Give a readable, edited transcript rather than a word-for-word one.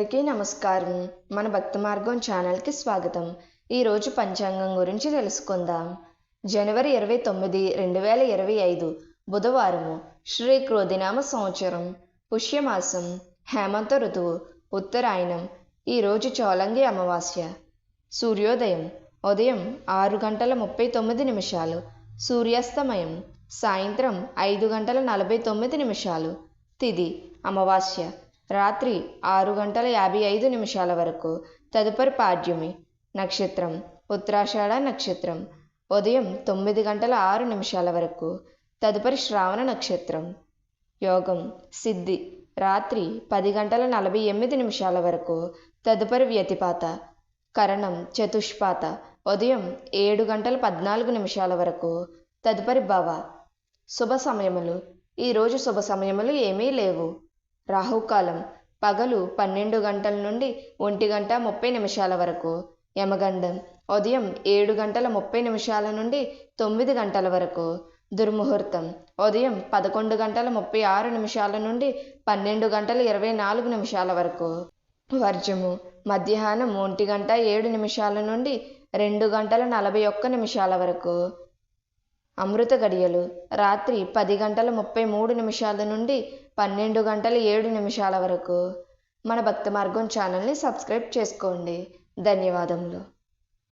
అందరికీ నమస్కారం. మన భక్తి మార్గం ఛానల్కి స్వాగతం. ఈరోజు పంచాంగం గురించి తెలుసుకుందాం. జనవరి 29, 2025 బుధవారము. శ్రీ క్రోధినామ సంవత్సరం, పుష్యమాసం, హేమంత ఋతువు, ఉత్తరాయణం. ఈరోజు చోళంగి అమావాస్య. సూర్యోదయం ఉదయం 6:39, సూర్యాస్తమయం సాయంత్రం 5:49. తిథి అమావాస్య రాత్రి 6:55 వరకు. తదుపరి పాడ్యమి. నక్షత్రం ఉత్తరాషాఢ నక్షత్రం ఉదయం 9:06 వరకు. తదుపరి శ్రావణ నక్షత్రం. యోగం సిద్ధి రాత్రి 10:48 వరకు. తదుపరి వ్యతిపాత. కరణం చతుష్పాత ఉదయం 7:14 వరకు. తదుపరి భవ. శుభ సమయములు. ఈరోజు శుభ సమయములు ఏమీ లేవు. రాహుకాలం పగలు 12 గంటల నుండి 1:30 వరకు. యమగండం ఉదయం 7:30 నుండి 9 గంటల వరకు. దుర్ముహూర్తం ఉదయం 11:36 నుండి 12:24 వరకు. వర్జము మధ్యాహ్నం 1:07 నుండి 2:41 వరకు. అమృత గడియలు రాత్రి 10:33 నుండి 12:07 వరకు. మన భక్తి మార్గం ఛానల్ని సబ్స్క్రైబ్ చేసుకోండి. ధన్యవాదములు.